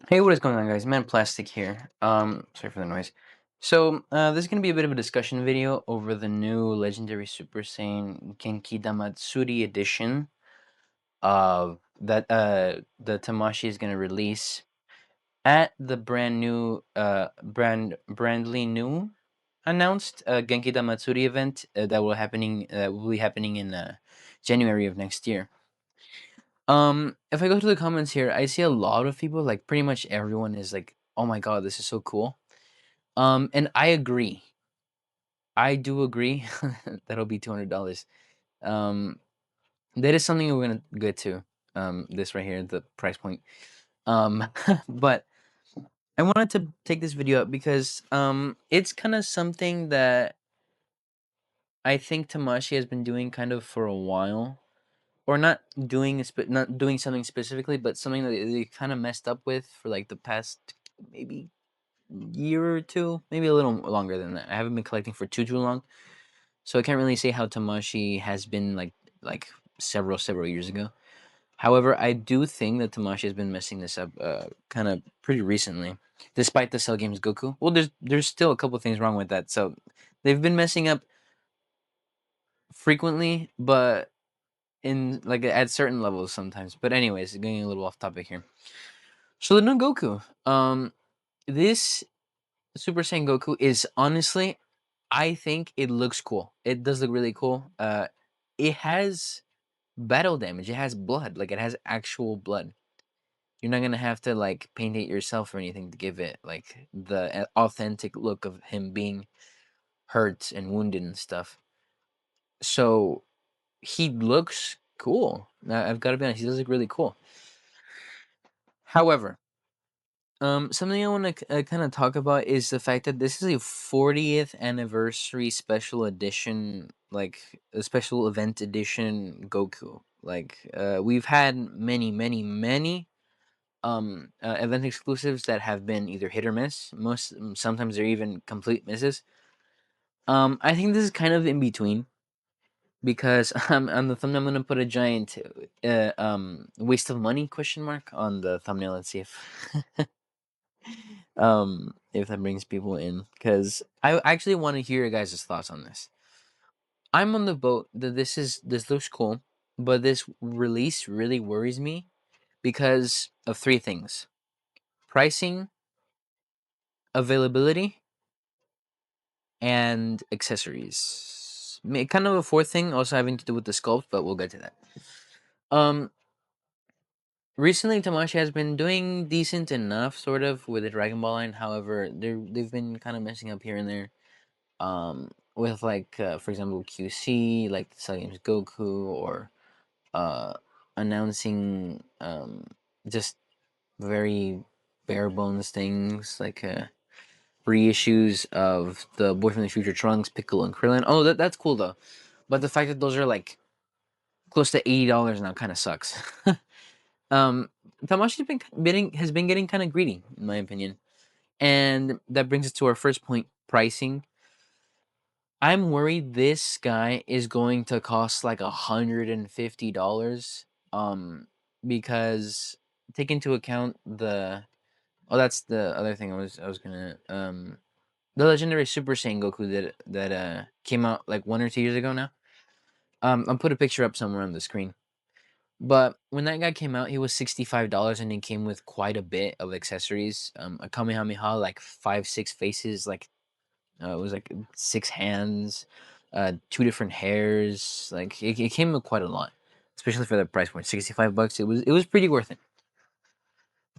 Hey, what is going on, guys? Man Plastic here. Sorry for the noise. This is gonna be a bit of a discussion video over the new Legendary Super Saiyan Genkidamatsuri edition of that the Tamashi is gonna release at the brandly new announced Genkidamatsuri event that will be happening in January of next year. If I go to the comments here, I see a lot of people, like pretty much everyone is like, "Oh my god, this is so cool." And I agree. I do agree. That'll be $200. Um, that is something we're gonna get to. This right here, the price point. Um, but I wanted to take this video up because it's kind of something that I think Tamashi has been doing kind of for a while, or not doing something specifically, but something that they kind of messed up with for like the past maybe year or two, maybe a little longer than that. I haven't been collecting for too long, so I can't really say how Tamashi has been like several years ago. However, I do think that Tamashi has been messing this up kind of pretty recently, despite the Cell Games Goku. Well, there's still a couple things wrong with that, so they've been messing up frequently, but in like at certain levels sometimes. But anyways, getting a little off topic here. So the new Goku, this Super Saiyan Goku is honestly, I think it looks cool. It does look really cool. It has battle damage. It has blood. Like it has actual blood. You're not gonna have to like paint it yourself or anything to give it like the authentic look of him being hurt and wounded and stuff. So he looks cool. I've got to be honest. He does look really cool. However, something I want to kind of talk about is the fact that this is a 40th anniversary special edition, like a special event edition Goku. Like, we've had many event exclusives that have been either hit or miss. Sometimes they're even complete misses. I think this is kind of in between because on the thumbnail I'm gonna put a giant waste of money question mark on the thumbnail. Let's see if that brings people in, because I actually want to hear your guys' thoughts on this. I'm on the boat that this looks cool, but this release really worries me because of three things: pricing, availability, and accessories. Kind of a fourth thing also having to do with the sculpt, but we'll get to that. Um, Recently Tamashi has been doing decent enough, sort of, with the Dragon Ball line. However, they've been kind of messing up here and there. With like for example QC, like the Cell Games Goku, or uh announcing just very bare bones things like reissues of the Boy from the Future Trunks, Piccolo, and Krillin. Oh, that's cool though, but the fact that those are like close to $80 now kind of sucks. um Tamashi's has been getting kind of greedy, in my opinion, and that brings us to our first point: pricing. I'm worried this guy is going to cost like $150. Because take into account the that's the other thing I was gonna the legendary Super Saiyan Goku that came out like 1 or 2 years ago now. I'll put a picture up somewhere on the screen. But when that guy came out, he was $65, and he came with quite a bit of accessories. A Kamehameha, like 5, 6 faces, like it was like 6 hands, two different hairs. Like it came with quite a lot, especially for the price point, $65. It was pretty worth it.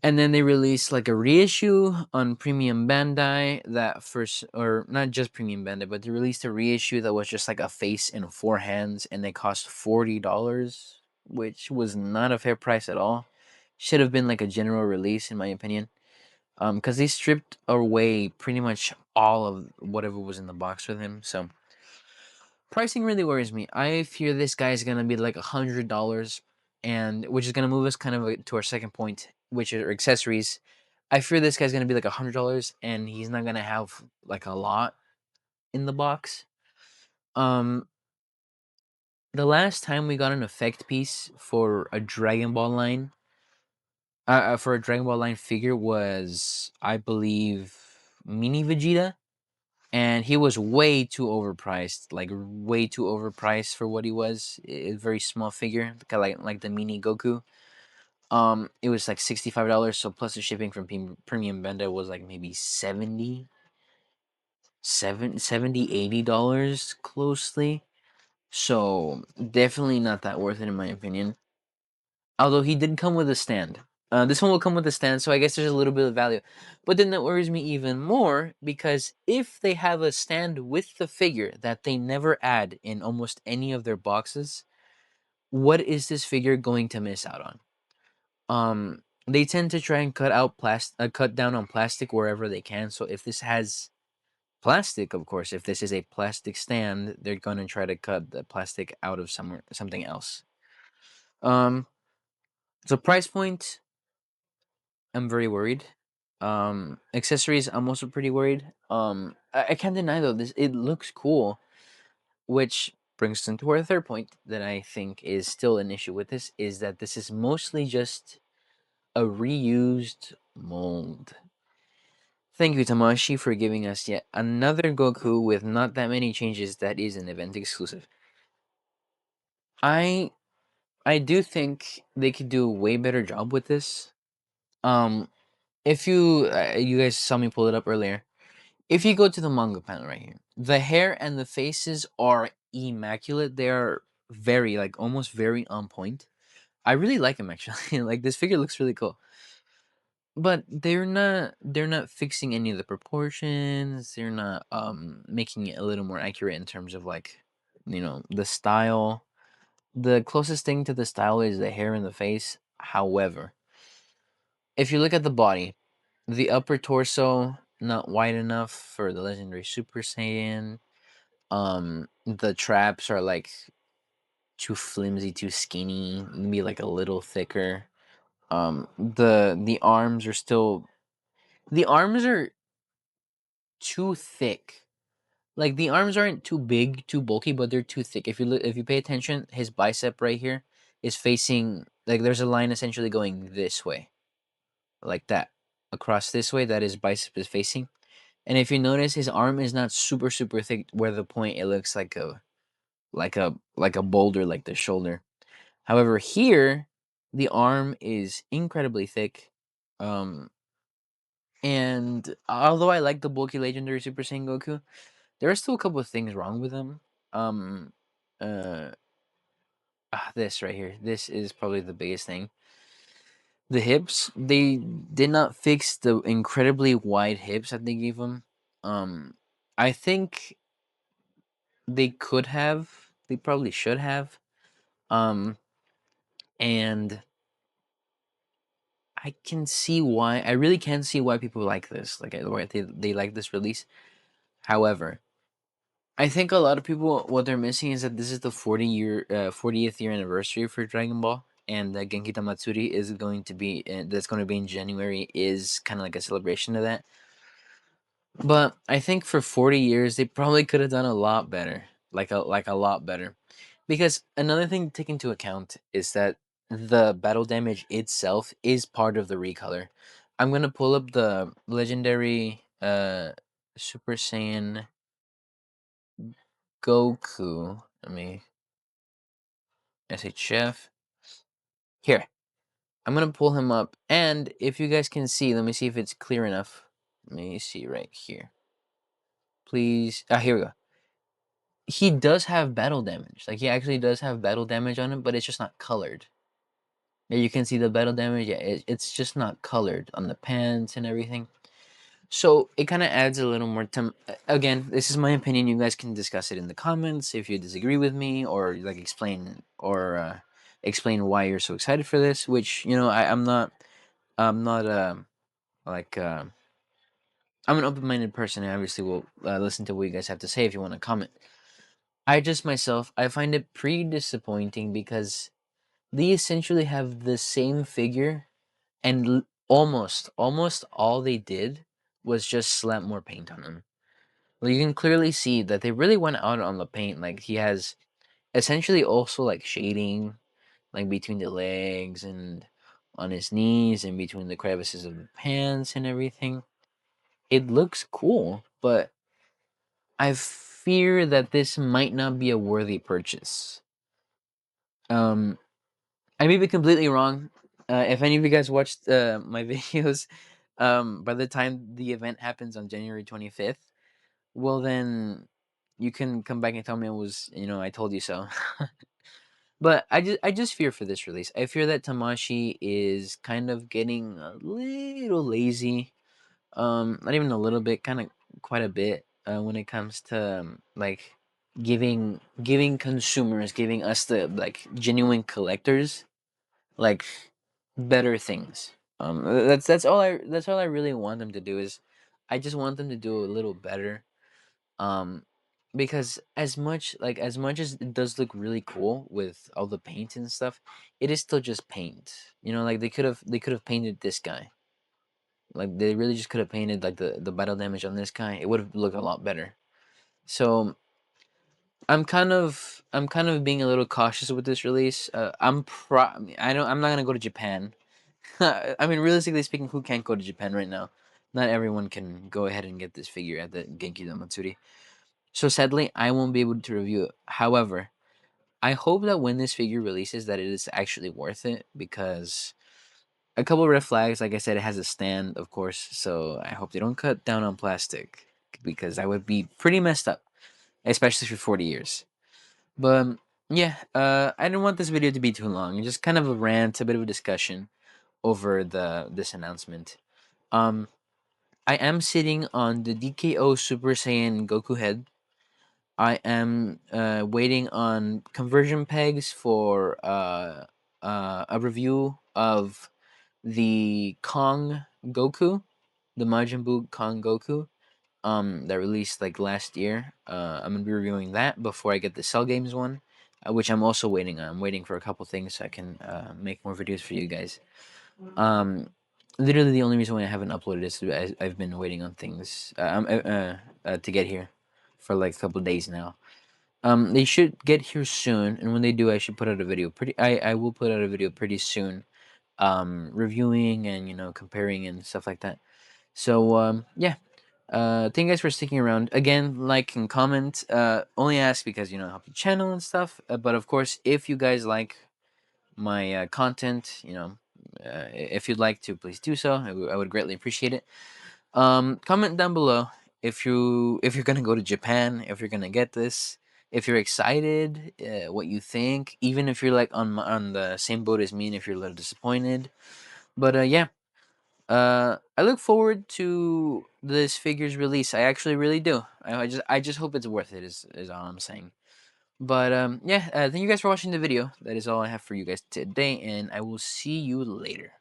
And then they released like a reissue on Premium Bandai that first, or not just Premium Bandai, but they released a reissue that was just like a face and 4 hands, and they cost $40, which was not a fair price at all. Should have been like a general release, in my opinion. Because they stripped away pretty much all of whatever was in the box with him. So pricing really worries me. I fear this guy is gonna be like $100, and which is gonna move us kind of to our second point, which are accessories. I fear this guy's gonna be like $100, and he's not gonna have like a lot in the box. Um, the last time we got an effect piece for a Dragon Ball line, for a Dragon Ball line figure was, I believe, Mini Vegeta, and he was way too overpriced, like way too overpriced for what he was. A very small figure, kind of like the Mini Goku. It was like $65, so plus the shipping from Premium Benda was like maybe 70 $80 closely. So definitely not that worth it in my opinion. Although he did come with a stand. This one will come with a stand, so I guess there's a little bit of value. But then that worries me even more because if they have a stand with the figure that they never add in almost any of their boxes, what is this figure going to miss out on? They tend to try and cut down on plastic wherever they can. So if this has plastic, of course, if this is a plastic stand, they're gonna try to cut the plastic out of something else. Um, so price point, I'm very worried. Accessories, I'm also pretty worried. I can't deny though, this it looks cool, which brings us into our third point that I think is still an issue with this is that this is mostly just a reused mold. Thank you, Tamashi, for giving us yet another Goku with not that many changes that is an event exclusive. I I do think they could do a way better job with this. Um, if you guys saw me pull it up earlier, if you go to the manga panel right here, the hair and the faces are immaculate. They are very like almost very on point. I really like them actually. Like this figure looks really cool. But they're not fixing any of the proportions. They're not making it a little more accurate in terms of like, the style. The closest thing to the style is the hair and the face. However, if you look at the body, the upper torso not wide enough for the legendary Super Saiyan. The traps are like too flimsy, too skinny, maybe like a little thicker. The arms are still the arms are too thick. Like the arms aren't too big, too bulky, but they're too thick. If you pay attention, his bicep right here is facing like there's a line essentially going this way, like that, across this way that his bicep is facing. And if you notice, his arm is not super super thick, where the point it looks like a boulder, like the shoulder. However, here the arm is incredibly thick. Um, and although I like the bulky legendary Super Saiyan Goku, there are still a couple of things wrong with him. Um, uh, this right here. This is probably the biggest thing. The hips. They did not fix the incredibly wide hips that they gave him. I think they could have. They probably should have. Um, and I can see why. I really can see why people like this. Like, why they like this release. However, I think a lot of people what they're missing is that this is the 40th year anniversary for Dragon Ball, and that Genkidamatsuri is going to be that's going to be in January is kind of like a celebration of that. But I think for 40 years they probably could have done a lot better, like a lot better, because another thing to take into account is that the battle damage itself is part of the recolor. I'm gonna pull up the legendary Super Saiyan Goku. Let me SHF. Here, I'm gonna pull him up, and if you guys can see, let me see if it's clear enough. Let me see right here. Please. Ah, here we go. He does have battle damage. Like he actually does have battle damage on him, but it's just not colored. Yeah, you can see the battle damage. Yeah, it's just not colored on the pants and everything. So it kind of adds a little more. Again, this is my opinion. You guys can discuss it in the comments if you disagree with me, or like explain why you're so excited for this. Which I'm not like I'm an open-minded person, and obviously will listen to what you guys have to say if you want to comment. I just myself I find it pretty disappointing because they essentially have the same figure, and almost all they did was just slap more paint on him. Well, you can clearly see that they really went out on the paint. Like he has essentially also like shading, like between the legs and on his knees and between the crevices of the pants and everything. It looks cool, but I fear that this might not be a worthy purchase. Um, I may be completely wrong. If any of you guys watched my videos, by the time the event happens on January 25th, well then you can come back and tell me I told you so. But I just fear for this release. I fear that Tamashi is kind of getting a little lazy. Not even a little bit, kind of quite a bit when it comes to like giving consumers, giving us the like genuine collectors like better things. That's all I really want them to do is I just want them to do a little better. Um because as much as it does look really cool with all the paint and stuff, it is still just paint. Like they could have painted this guy. Like they really just could have painted like the battle damage on this guy. It would have looked a lot better. So I'm kind of being a little cautious with this release. I'm not gonna go to Japan. I mean, realistically speaking, who can't go to Japan right now? Not everyone can go ahead and get this figure at the Genkidamatsuri. So sadly, I won't be able to review it. However, I hope that when this figure releases, that it is actually worth it because a couple red flags. Like I said, it has a stand, of course. So I hope they don't cut down on plastic because that would be pretty messed up, especially for 40 years. But yeah, I didn't want this video to be too long. Just kind of a rant, a bit of a discussion over this announcement. Um, I am sitting on the DKO Super Saiyan Goku head. I am waiting on conversion pegs for a review of the Kong Goku, the Majin Buu Kong Goku, that released like last year. I'm gonna be reviewing that before I get the Cell Games one, which I'm also waiting on. I'm waiting for a couple things so I can make more videos for you guys. Um, Literally the only reason why I haven't uploaded is I've been waiting on things to get here for like a couple days now. They should get here soon, and when they do, I should put out a video. I will put out a video pretty soon, reviewing and comparing and stuff like that. So yeah, thank you guys for sticking around. Again, like and comment. Only ask because help the channel and stuff. But of course, if you guys like my content, if you'd like to, please do so. I would greatly appreciate it. Comment down below if you're gonna go to Japan, if you're gonna get this, if you're excited, what you think. Even if you're like on the same boat as me, and if you're a little disappointed. But yeah, I look forward to this figure's release. I actually really do. I just hope it's worth it. Is all I'm saying. But yeah, thank you guys for watching the video. That is all I have for you guys today, and I will see you later.